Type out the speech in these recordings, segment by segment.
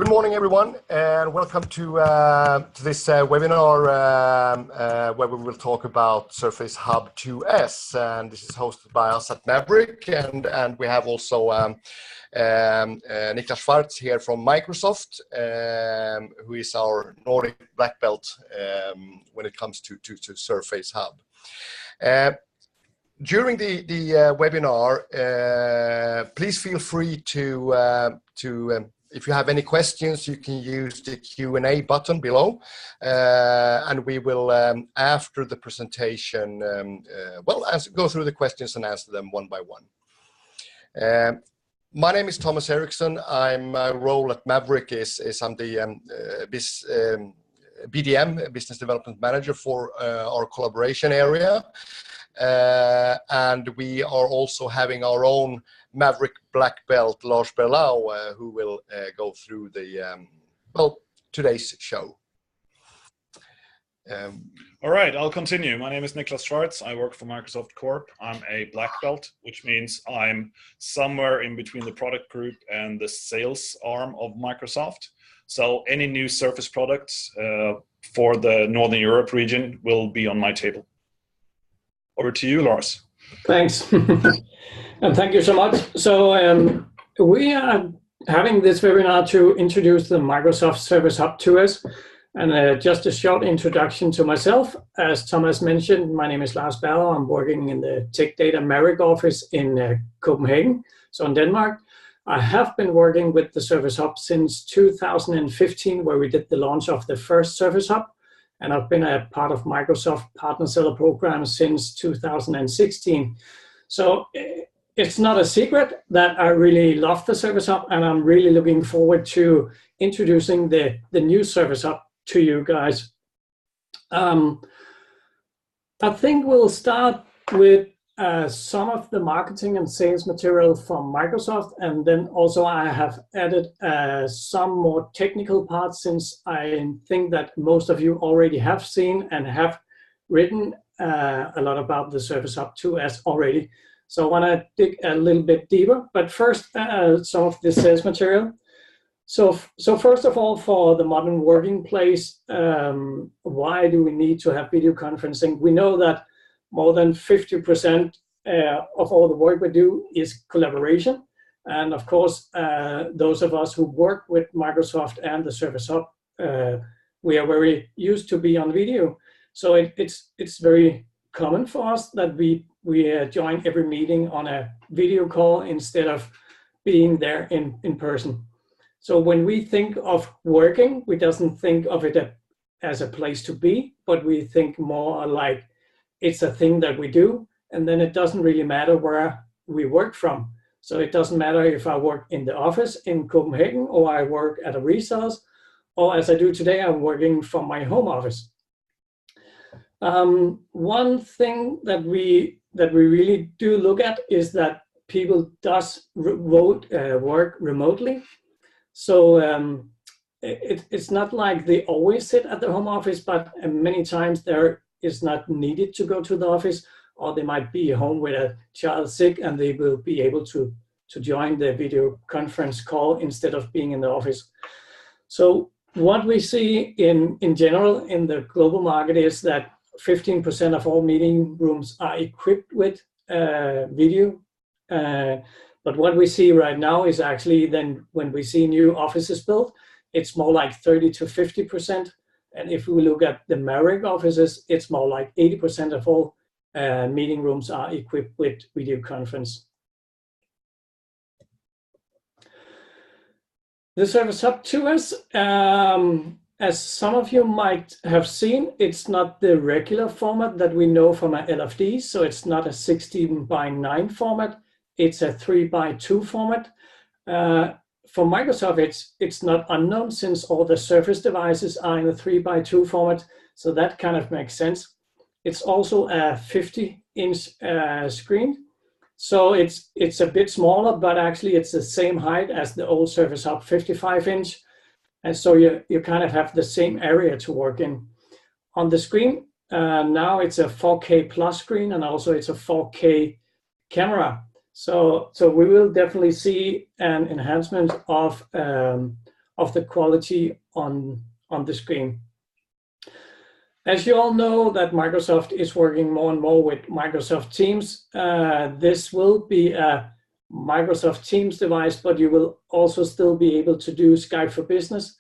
Good morning, everyone, and welcome to this webinar where we will talk about Surface Hub 2S. And this is hosted by us at Maverick, and we have also Niklas Schwartz here from Microsoft, who is our Nordic black belt when it comes to Surface Hub. During the webinar, please feel free to if you have any questions, you can use the Q&A button below, and we will, after the presentation, go through the questions and answer them one by one. My name is Thomas Eriksson. My role at Maverick is I'm the BDM, Business Development Manager for our collaboration area. And we are also having our own Maverick black belt, Lars Berlau, who will go through the today's show. All right, I'll continue. My name is Niklas Schwartz. I work for Microsoft Corp. I'm a black belt, which means I'm somewhere in between the product group and the sales arm of Microsoft. So any new Surface products for the Northern Europe region will be on my table. Over to you, Lars. Thanks. And thank you so much. So we are having this webinar to introduce the Microsoft Surface Hub 2S. And just a short introduction to myself. As Thomas mentioned, my name is Lars Berlau. I'm working in the Tech Data Maverick office in Copenhagen, so in Denmark. I have been working with the Surface Hub since 2015, where we did the launch of the first Surface Hub. And I've been a part of Microsoft Partner Seller Program since 2016. So it's not a secret that I really love the Surface Hub, and I'm really looking forward to introducing the new Surface Hub to you guys. I think we'll start with some of the marketing and sales material from Microsoft, and then also I have added some more technical parts, since I think that most of you already have seen and have written a lot about the Surface Hub 2S already. So I want to dig a little bit deeper, but first some of the sales material. So first of all, for the modern working place, why do we need to have video conferencing? We know that more than 50% of all the work we do is collaboration. And of course, those of us who work with Microsoft and the Surface Hub, we are very used to be on video. So it's very common for us that we join every meeting on a video call instead of being there in person. So when we think of working, we doesn't think of it as a place to be, but we think more like it's a thing that we do, and then it doesn't really matter where we work from. So it doesn't matter if I work in the office in Copenhagen, or I work at a resellers, or as I do today, I'm working from my home office. One thing that we really do look at is that people does work remotely. So it's not like they always sit at the home office, but many times there is not needed to go to the office, or they might be home with a child sick and they will be able to join the video conference call instead of being in the office. So what we see in general in the global market is that 15% of all meeting rooms are equipped with video. But what we see right now is actually then when we see new offices built, it's more like 30 to 50%. And if we look at the Maverick offices, it's more like 80% of all meeting rooms are equipped with video conference. The Surface Hub 2S, as some of you might have seen, it's not the regular format that we know from an LFD. So it's not a 16:9 format. It's a 3:2 format. For Microsoft, it's not unknown, since all the Surface devices are in a 3:2 format. So that kind of makes sense. It's also a 50-inch screen. So it's a bit smaller, but actually it's the same height as the old Surface Hub 55-inch. And so you kind of have the same area to work in. On the screen, now it's a 4K plus screen, and also it's a 4K camera. So we will definitely see an enhancement of of the quality on the screen. As you all know that Microsoft is working more and more with Microsoft Teams. This will be a Microsoft Teams device, but you will also still be able to do Skype for Business.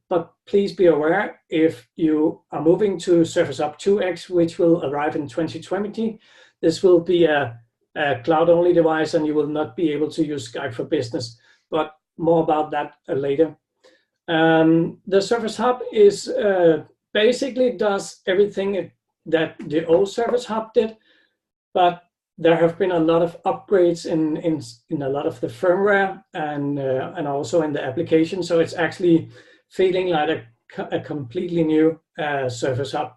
But please be aware, if you are moving to Surface Hub 2X, which will arrive in 2020, this will be a cloud-only device and you will not be able to use Skype for Business. But more about that later. The Surface Hub is basically does everything that the old Surface Hub did, but there have been a lot of upgrades in a lot of the firmware and also in the application. So it's actually feeling like a completely new Surface Hub.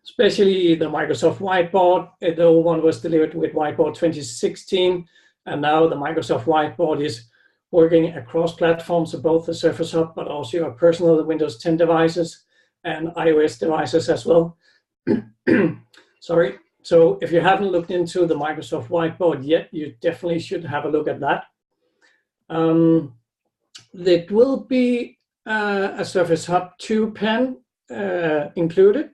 Especially the Microsoft Whiteboard. The old one was delivered with Whiteboard 2016, and now the Microsoft Whiteboard is working across platforms, so both the Surface Hub, but also your personal Windows 10 devices and iOS devices as well. Sorry. So if you haven't looked into the Microsoft Whiteboard yet, you definitely should have a look at that. It will be a Surface Hub 2 pen included,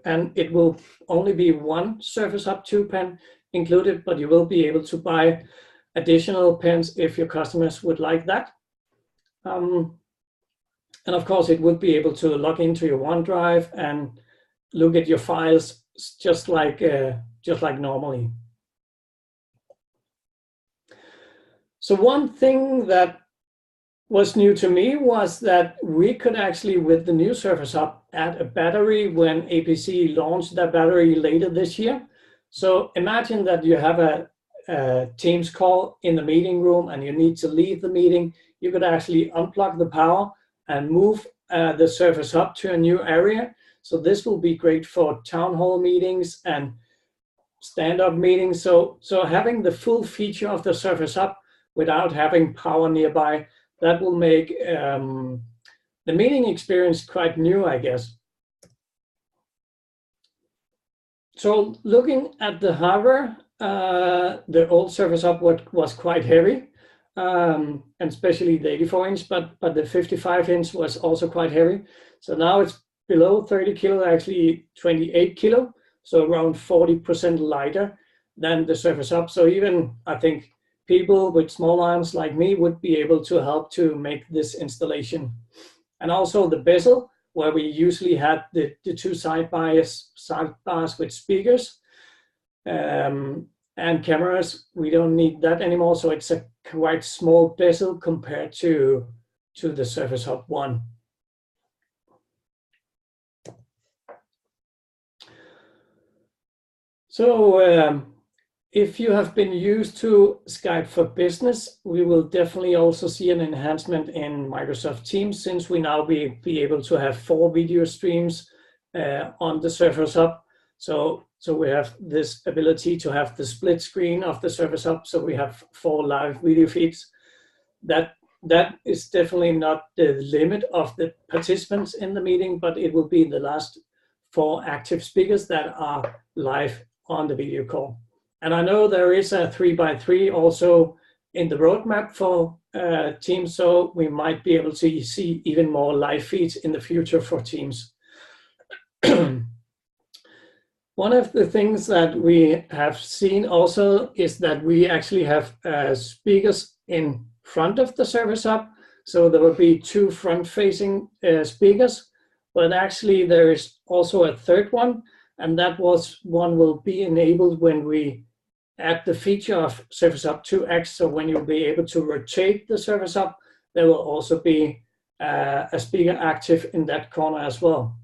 and it will only be one Surface Hub 2 pen included, but you will be able to buy additional pens if your customers would like that. And of course, it would be able to log into your OneDrive and look at your files just like normally. So one thing that was new to me was that we could actually, with the new Surface Hub, add a battery when APC launched that battery later this year. So imagine that you have a Teams call in the meeting room and you need to leave the meeting. You could actually unplug the power and move the Surface Hub to a new area. So this will be great for town hall meetings and stand-up meetings. So having the full feature of the Surface Hub without having power nearby, that will make the meeting experience quite new, I guess. So looking at the hardware, the old Surface Hub was quite heavy, and especially the 84-inch, but the 55-inch was also quite heavy. So now it's below 30 kilo, actually 28 kilo, so around 40% lighter than the Surface Hub. So even, I think, people with small arms like me would be able to help to make this installation. And also the bezel, where we usually had the two sidebars with speakers and cameras, we don't need that anymore. So it's a quite small bezel compared to the Surface Hub 1. So if you have been used to Skype for Business, we will definitely also see an enhancement in Microsoft Teams, since we now be able to have 4 video streams on the Surface Hub. So we have this ability to have the split screen of the Surface Hub. So we have 4 live video feeds. That is definitely not the limit of the participants in the meeting, but it will be the last 4 active speakers that are live on the video call. And I know there is a 3x3 also in the roadmap for Teams, so we might be able to see even more live feeds in the future for Teams. One of the things that we have seen also is that we actually have speakers in front of the Surface Hub. So there will be 2 front-facing speakers, but actually there is also a third one, and that one will be enabled when we add the feature of Surface Hub 2X. So when you'll be able to rotate the Surface Hub, there will also be a speaker active in that corner as well.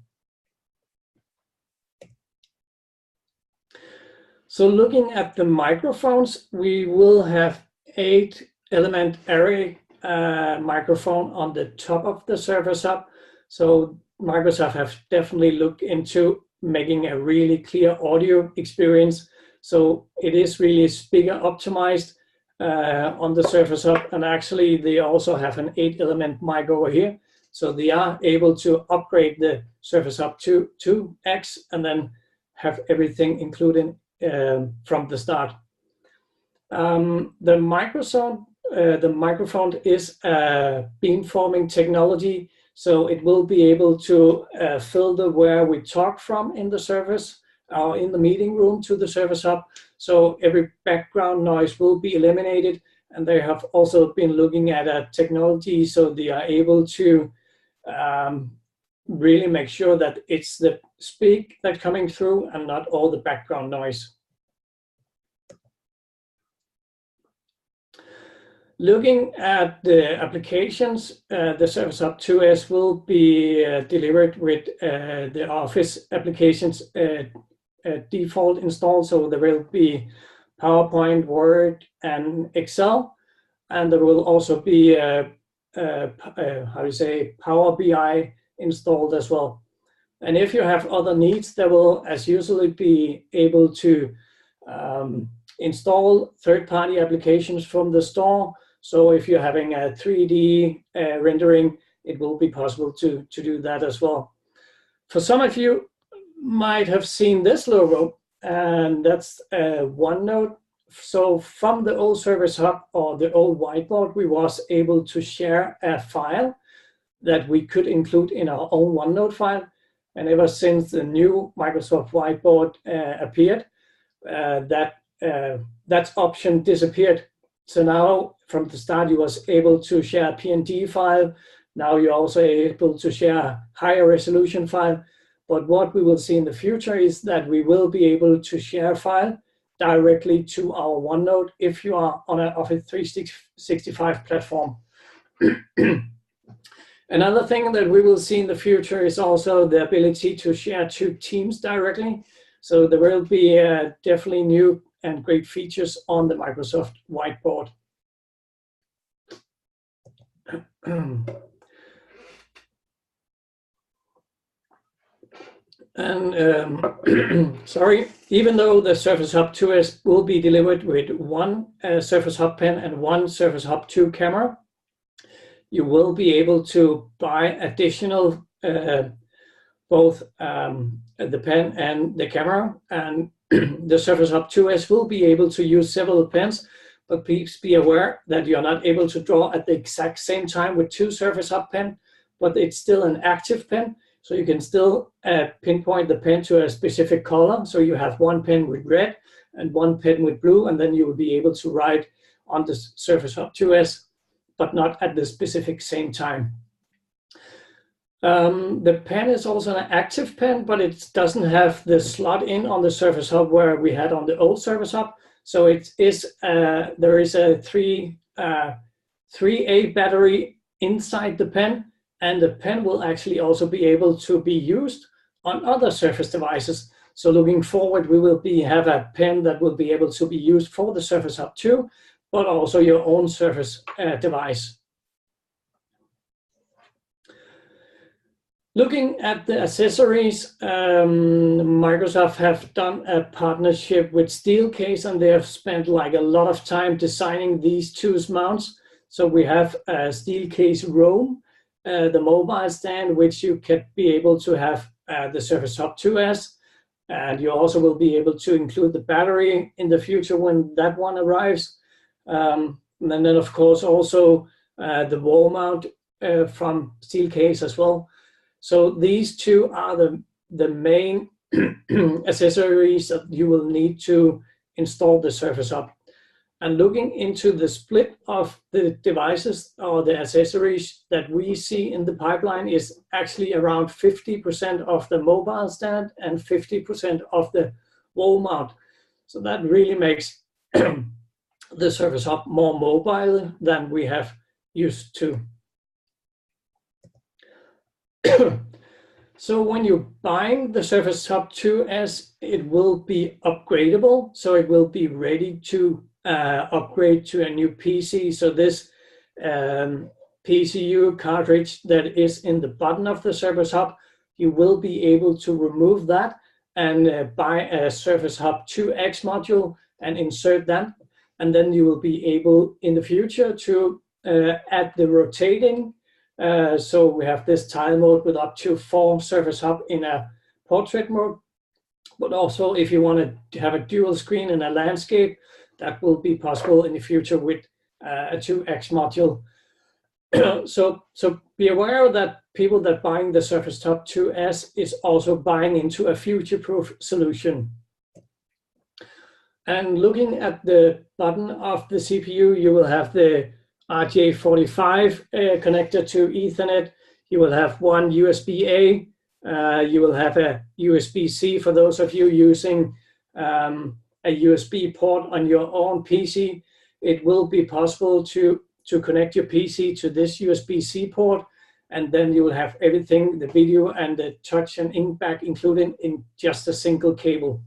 So looking at the microphones, we will have 8-element array microphone on the top of the Surface Hub. So Microsoft have definitely looked into making a really clear audio experience. So it is really speaker optimized on the Surface Hub, and actually they also have an 8-element mic over here. So they are able to upgrade the Surface Hub 2X and then have everything included from the start. The the microphone is a beamforming technology, so it will be able to filter where we talk from in the service or in the meeting room to the service hub. So every background noise will be eliminated, and they have also been looking at a technology so they are able to really make sure that it's the speak that's coming through and not all the background noise. Looking at the applications, the Service Hub 2S will be delivered with the Office applications default installed. So there will be PowerPoint, Word, and Excel, and there will also be Power BI installed as well. And if you have other needs, there will, as usually, be able to install third-party applications from the store. So if you're having a 3D rendering, it will be possible to do that as well. For some of you might have seen this logo, and that's OneNote. So from the old Service Hub or the old whiteboard, we was able to share a file that we could include in our own OneNote file. And ever since the new Microsoft Whiteboard appeared, that option disappeared. So now, from the start, you was able to share a PNG file. Now you're also able to share a higher resolution file. But what we will see in the future is that we will be able to share a file directly to our OneNote if you are on an Office 365 platform. Another thing that we will see in the future is also the ability to share to Teams directly. So there will be definitely new and great features on the Microsoft Whiteboard. And sorry, even though the Surface Hub 2S will be delivered with one Surface Hub pen and one Surface Hub 2 camera, you will be able to buy additional both the pen and the camera, and the Surface Hub 2S will be able to use several pens, but please be aware that you're not able to draw at the exact same time with two Surface Hub pen, but it's still an active pen, so you can still pinpoint the pen to a specific color. So you have one pen with red and one pen with blue, and then you will be able to write on the Surface Hub 2S, but not at the specific same time. The pen is also an active pen, but it doesn't have the slot in on the Surface Hub where we had on the old Surface Hub. So it is there is a 3A battery inside the pen, and the pen will actually also be able to be used on other Surface devices. So looking forward, we will have a pen that will be able to be used for the Surface Hub 2, but also your own Surface device. Looking at the accessories, Microsoft have done a partnership with Steelcase, and they have spent like a lot of time designing these two mounts. So we have a Steelcase Roam, the mobile stand, which you can be able to have the Surface Hub 2S, and you also will be able to include the battery in the future when that one arrives. And then of course also the wall mount from Steelcase as well. So these two are the main accessories that you will need to install the Surface Hub. And looking into the split of the devices or the accessories that we see in the pipeline is actually around 50% of the mobile stand and 50% of the wall mount. So that really makes the Surface Hub more mobile than we have used to. So when you're buying the Surface Hub 2S, it will be upgradable. So it will be ready to upgrade to a new PC. So this PCU cartridge that is in the bottom of the Surface Hub, you will be able to remove that and buy a Surface Hub 2X module and insert that. And then you will be able in the future to add the rotating. So we have this tile mode with up to 4 Surface Hub in a portrait mode. But also if you want to have a dual screen in a landscape, that will be possible in the future with a 2X module. So be aware that people that buying the Surface Top 2S is also buying into a future-proof solution. And looking at the bottom of the CPU, you will have the RJ45 connector to Ethernet. You will have one USB-A. You will have a USB-C for those of you using a USB port on your own PC. It will be possible to connect your PC to this USB-C port, and then you will have everything, the video and the touch and ink back included in just a single cable.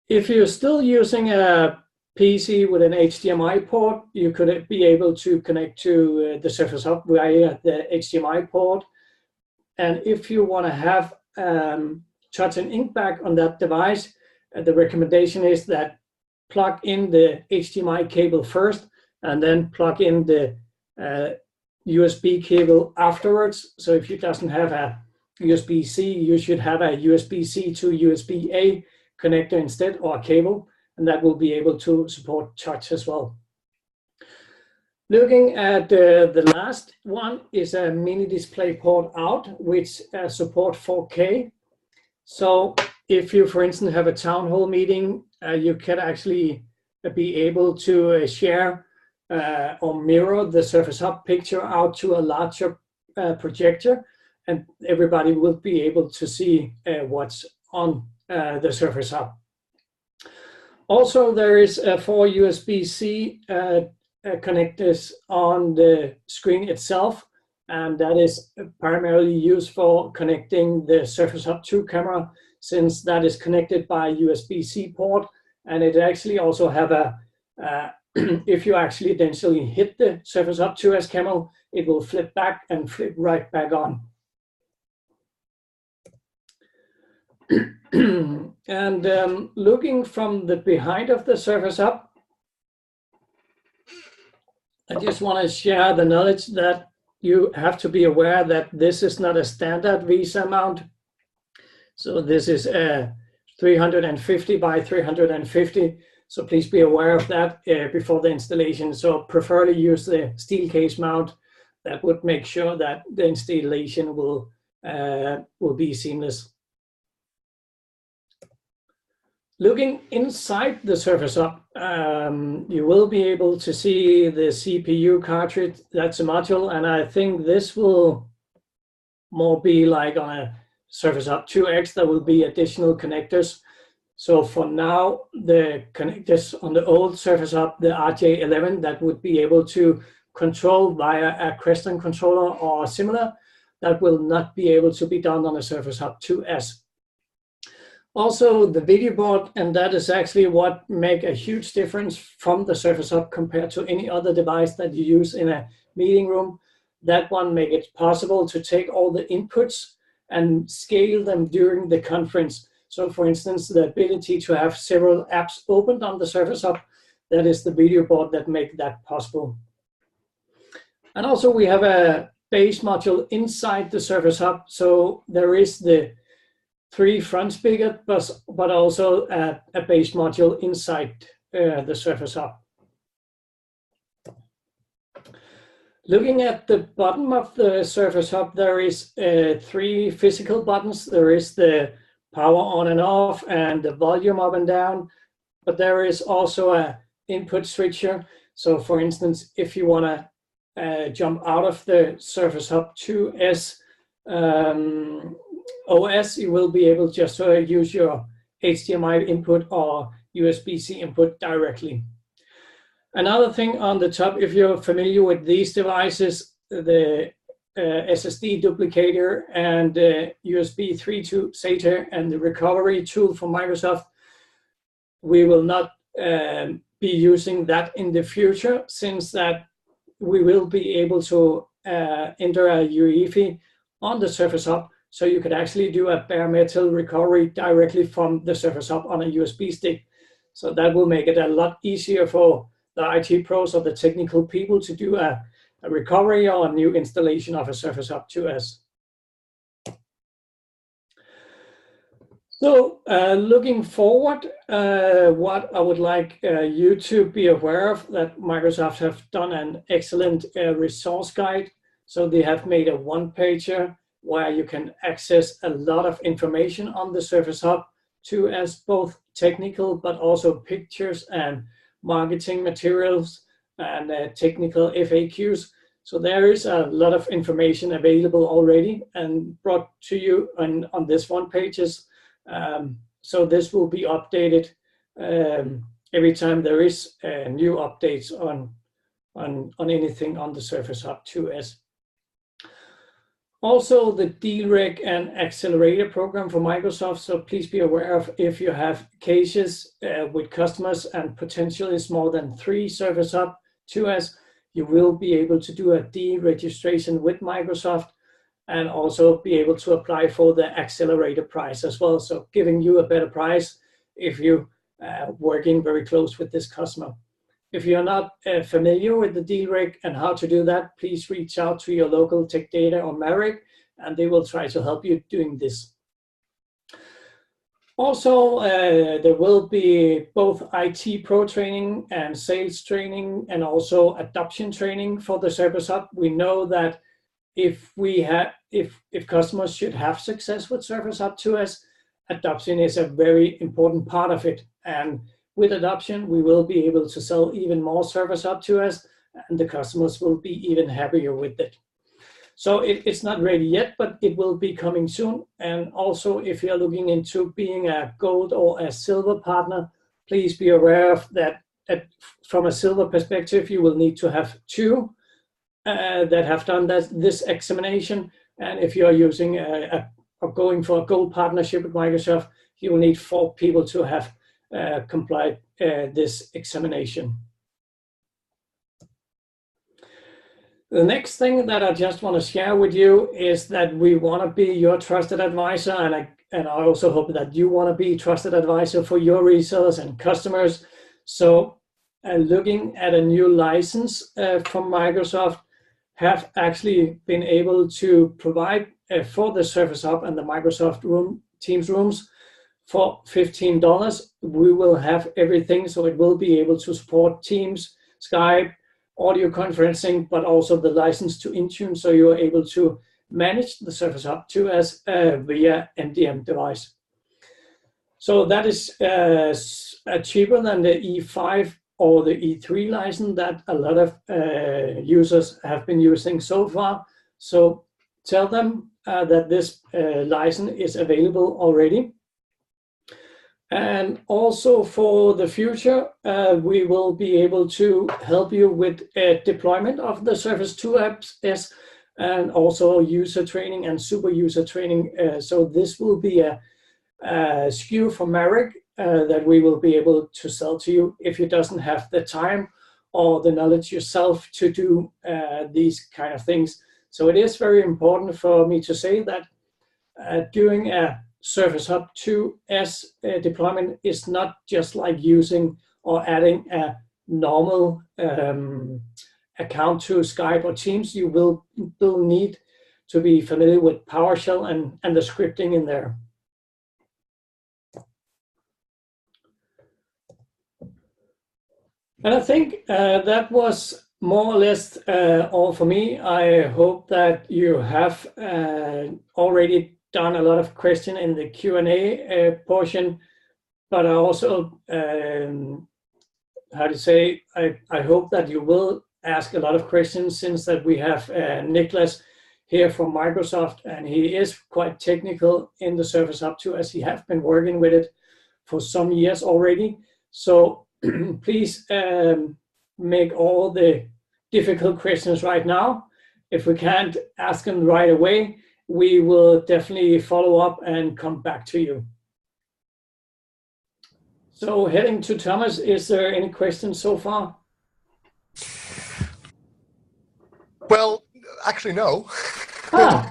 If you're still using a PC with an HDMI port, you could be able to connect to the Surface Hub via the HDMI port. And if you want to have touch and ink back on that device, the recommendation is that plug in the HDMI cable first and then plug in the USB cable afterwards. So if you doesn't have a USB-C, you should have a USB-C to USB-A connector instead, or a cable, and that will be able to support touch as well. Looking at the last one is a mini display port out, which support 4K. So if you, for instance, have a town hall meeting, you can actually be able to share or mirror the Surface Hub picture out to a larger projector, and everybody will be able to see what's on the Surface Hub. Also, there is 4 USB-C connectors on the screen itself, and that is primarily used for connecting the Surface Hub 2 camera, since that is connected by USB-C port, and it actually also have a if you actually eventually hit the Surface Hub 2S camera, it will flip back and flip right back on. And looking from the behind of the Surface Hub, I just want to share the knowledge that you have to be aware that this is not a standard VESA mount. So this is a 350 by 350. So please be aware of that before the installation. So preferably use the steel case mount. That would make sure that the installation will be seamless. Looking inside the Surface Hub, you will be able to see the CPU cartridge. That's a module, and I think this will more be like on a Surface Hub 2X. There will be additional connectors. So for now, the connectors on the old Surface Hub, the RJ11, that would be able to control via a Creston controller or similar, that will not be able to be done on a Surface Hub 2S. Also, the video board, and that is actually what make a huge difference from the Surface Hub compared to any other device that you use in a meeting room. That one make it possible to take all the inputs and scale them during the conference. So for instance, the ability to have several apps opened on the Surface Hub, that is the video board that make that possible. And also we have a base module inside the Surface Hub. So there is the 3 front speakers, but also a base module inside the Surface Hub. Looking at the bottom of the Surface Hub, there is 3 physical buttons. There is the power on and off and the volume up and down, but there is also a input switcher. So for instance, if you want to jump out of the Surface Hub 2S OS, you will be able just to use your HDMI input or USB-C input directly. Another thing on the top, if you're familiar with these devices, the SSD duplicator and USB 3 to SATA and the recovery tool from Microsoft, we will not be using that in the future, since that we will be able to enter a UEFI on the Surface Hub. So you could actually do a bare metal recovery directly from the Surface Hub on a USB stick. So that will make it a lot easier for the IT pros or the technical people to do a recovery or a new installation of a Surface Hub 2S. So looking forward, what I would like you to be aware of, that Microsoft have done an excellent resource guide. So they have made a one-pager where you can access a lot of information on the Surface Hub 2 as both technical, but also pictures and marketing materials and technical FAQs. So there is a lot of information available already and brought to you on this one pages. So this will be updated every time there is new updates on anything on the Surface Hub 2S. Also, the DREC and Accelerator program for Microsoft. So please be aware of, if you have cases with customers and potentially it's more than 3 Surface Hub 2S, you will be able to do a deregistration with Microsoft and also be able to apply for the accelerator price as well. So giving you a better price if you working very close with this customer. If you're not familiar with the DREC and how to do that, please reach out to your local Tech Data or Maverick, and they will try to help you doing this. Also, there will be both IT Pro training and sales training and also adoption training for the Surface Hub. We know that if customers should have success with Surface Hub 2S, adoption is a very important part of it. And with adoption, we will be able to sell even more Surface Hub 2S, and the customers will be even happier with it. So it's not ready yet, but it will be coming soon. And also, if you're looking into being a gold or a silver partner, please be aware of that. From a silver perspective, you will need to have 2 that have done this examination. And if you're using or going for a gold partnership with Microsoft, you will need 4 people to have complied this examination. The next thing that I just want to share with you is that we want to be your trusted advisor, and I also hope that you want to be trusted advisor for your resellers and customers. So looking at a new license from Microsoft, have actually been able to provide for the Surface Hub and the Microsoft Teams rooms for $15. We will have everything, so it will be able to support Teams, Skype, audio conferencing, but also the license to Intune, so you are able to manage the Surface Hub 2S via MDM device. So that is cheaper than the E5 or the E3 license that a lot of users have been using so far. So tell them that this license is available already. And also for the future, we will be able to help you with deployment of the Surface 2S and also user training and super user training. So this will be a SKU from Maverick that we will be able to sell to you if you doesn't have the time or the knowledge yourself to do these kind of things. So it is very important for me to say that doing a Surface Hub 2S deployment is not just like using or adding a normal account to Skype or Teams. You will need to be familiar with PowerShell and the scripting in there. And I think that was more or less all for me. I hope that you have already done a lot of questions in the Q&A portion, but I also, how to say, I hope that you will ask a lot of questions, since that we have Nicholas here from Microsoft, and he is quite technical in the Surface Hub 2, as he has been working with it for some years already. So please make all the difficult questions right now. If we can't ask them right away, we will definitely follow up and come back to you. So heading to Thomas, is there any questions so far? Well, actually, no. Ah.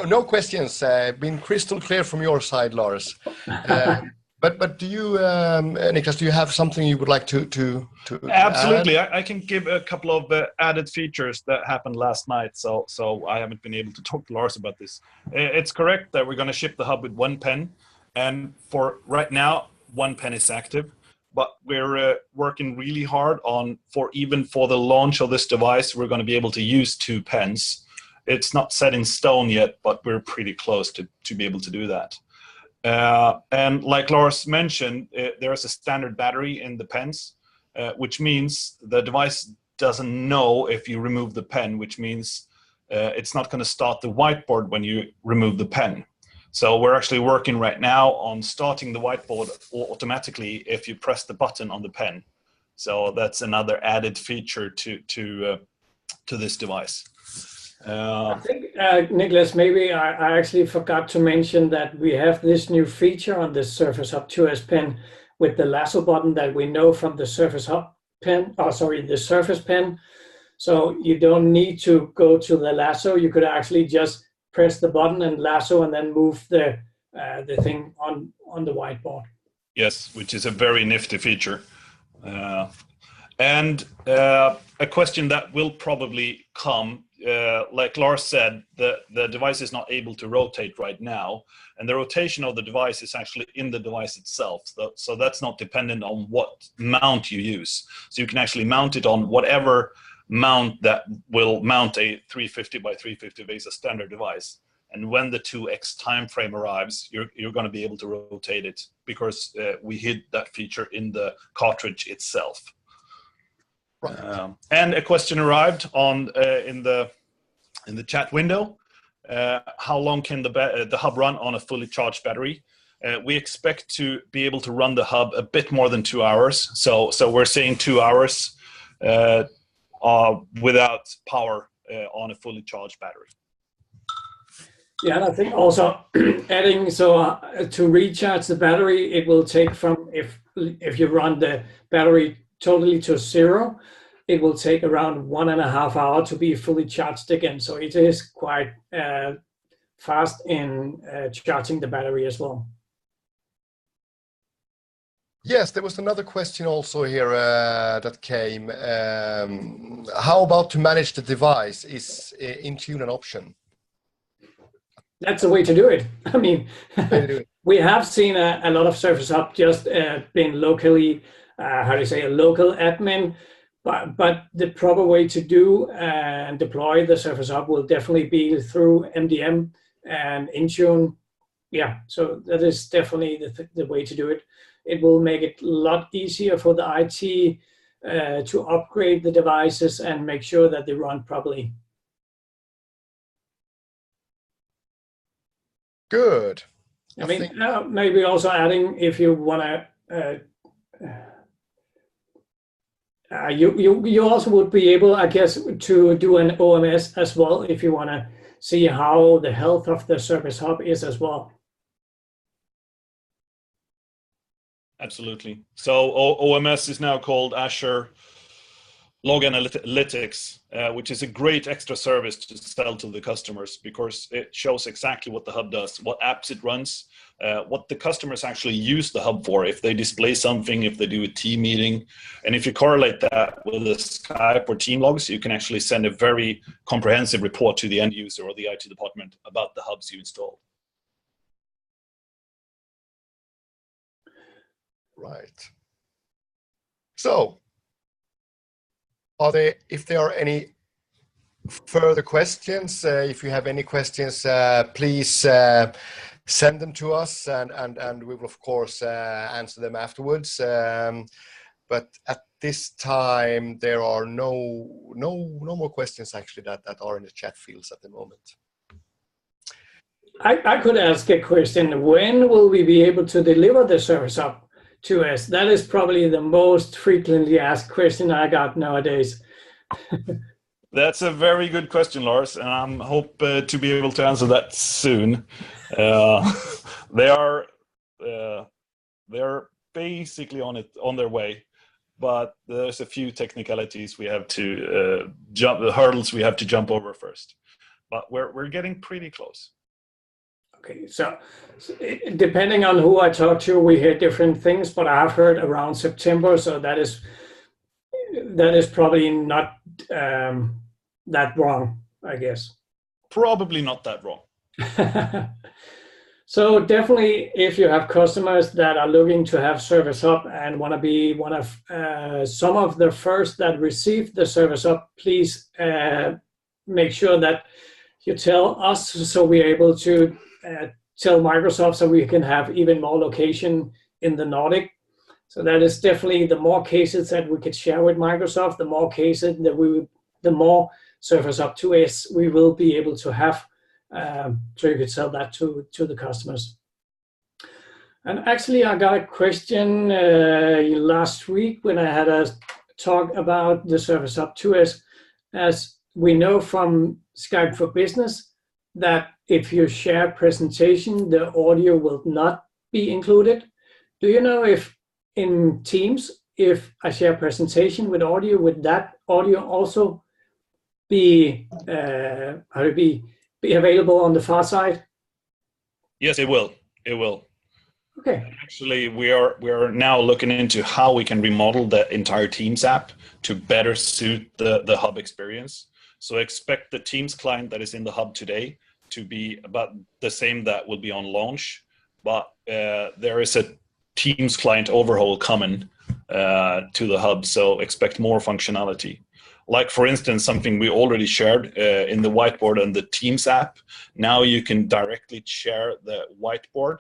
No questions. Been crystal clear from your side, Lars. But do you, Niklas, do you have something you would like to Absolutely. add? I can give a couple of added features that happened last night. So I haven't been able to talk to Lars about this. It's correct that we're going to ship the hub with 1 pen. And for right now, one pen is active, but we're working really hard on even for the launch of this device, we're going to be able to use 2 pens. It's not set in stone yet, but we're pretty close to be able to do that. And like Lars mentioned, there is a standard battery in the pens, which means the device doesn't know if you remove the pen, which means it's not going to start the whiteboard when you remove the pen. So we're actually working right now on starting the whiteboard automatically if you press the button on the pen. So that's another added feature to this device. I think, Nicholas, maybe I actually forgot to mention that we have this new feature on the Surface Hub 2S pen with the lasso button that we know from the Surface Hub pen, the Surface pen. So you don't need to go to the lasso. You could actually just press the button and lasso and then move the thing on the whiteboard. Yes, which is a very nifty feature. And a question that will probably come, like Lars said, the device is not able to rotate right now, and the rotation of the device is actually in the device itself. So that's not dependent on what mount you use. So you can actually mount it on whatever mount that will mount a 350 by 350 VESA standard device. And when the 2x time frame arrives, you're going to be able to rotate it because we hid that feature in the cartridge itself. Right. And a question arrived on in the chat window. How long can the hub run on a fully charged battery? We expect to be able to run the hub a bit more than 2 hours. So we're saying 2 hours without power on a fully charged battery. Yeah, and I think also adding, to recharge the battery, it will take from, if you run the battery totally to 0, it will take around 1.5 hours to be fully charged again. So it is quite fast in charging the battery as well. Yes, there was another question also here that came. How about to manage the device? Is Intune an option? That's the way to do it. I mean, we have seen a lot of Surface Hub just being locally, a local admin, but the proper way to do and deploy the Surface Hub will definitely be through MDM and Intune. Yeah, so that is definitely the way to do it. It will make it a lot easier for the IT to upgrade the devices and make sure that they run properly. Good. I mean, maybe also adding, if you want to, you also would be able, I guess, to do an OMS as well if you want to see how the health of the Surface Hub is as well. Absolutely. So OMS is now called Azure Log Analytics, which is a great extra service to sell to the customers because it shows exactly what the hub does, what apps it runs, what the customers actually use the hub for, if they display something, if they do a team meeting. And if you correlate that with the Skype or team logs, you can actually send a very comprehensive report to the end user or the IT department about the hubs you installed. Right. So, if there are any further questions, if you have any questions, please send them to us, and we will of course answer them afterwards. But at this time, there are no more questions actually that are in the chat fields at the moment. I could ask a question. When will we be able to deliver the Surface Hub to us? That is probably the most frequently asked question I got nowadays. That's a very good question, Lars, and I hope to be able to answer that soon. They are basically on their way, but there's a few technicalities we have to the hurdles we have to jump over first. But we're getting pretty close. Okay, so depending on who I talk to, we hear different things, but I've heard around September, so that is probably not that wrong, I guess. Probably not that wrong. So definitely, if you have customers that are looking to have Service Hub and want to be one of some of the first that receive the Service Hub, please make sure that you tell us so we're able to tell Microsoft so we can have even more location in the Nordic. So that is definitely the more cases that we could share with Microsoft, the more cases that the more Service Hub 2S we will be able to have. So you could sell that to the customers. And actually, I got a question last week when I had a talk about the Service Hub 2S. As we know from Skype for Business, that if you share presentation, the audio will not be included. Do you know if in Teams, if I share presentation with audio, would that audio also be be available on the far side? Yes, it will. It will. Okay. Actually, we are now looking into how we can remodel the entire Teams app to better suit the Hub experience. So expect the Teams client that is in the Hub today to be about the same that will be on launch, but there is a Teams client overhaul coming to the Hub, so expect more functionality. Like, for instance, something we already shared in the whiteboard and the Teams app. Now you can directly share the whiteboard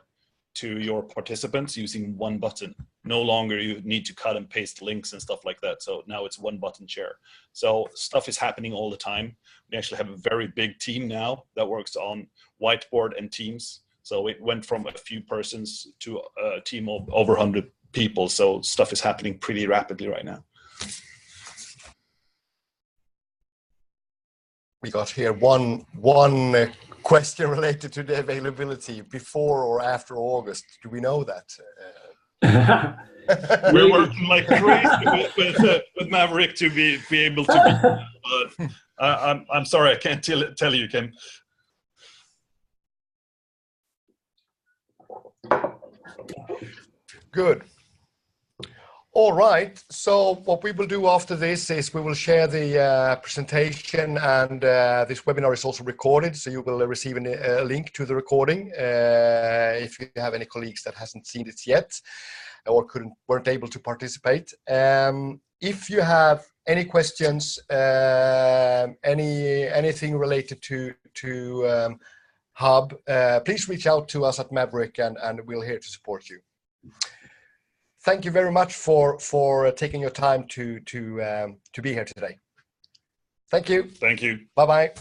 to your participants using one button. No longer you need to cut and paste links and stuff like that. So now it's one button share. So stuff is happening all the time. We actually have a very big team now that works on whiteboard and Teams. So it went from a few persons to a team of over 100 people. So stuff is happening pretty rapidly right now. We got here one question related to the availability before or after August. Do we know that? We're working like crazy with Maverick to be able to be, but I'm sorry, I can't tell you, Kim. Good. All right, so what we will do after this is we will share the presentation, and this webinar is also recorded, so you will receive a link to the recording if you have any colleagues that hasn't seen it yet or weren't able to participate. If you have any questions, anything related to Hub, please reach out to us at Maverick, and we're here to support you. Thank you very much for taking your time to be here today. Thank you. Thank you. Bye-bye.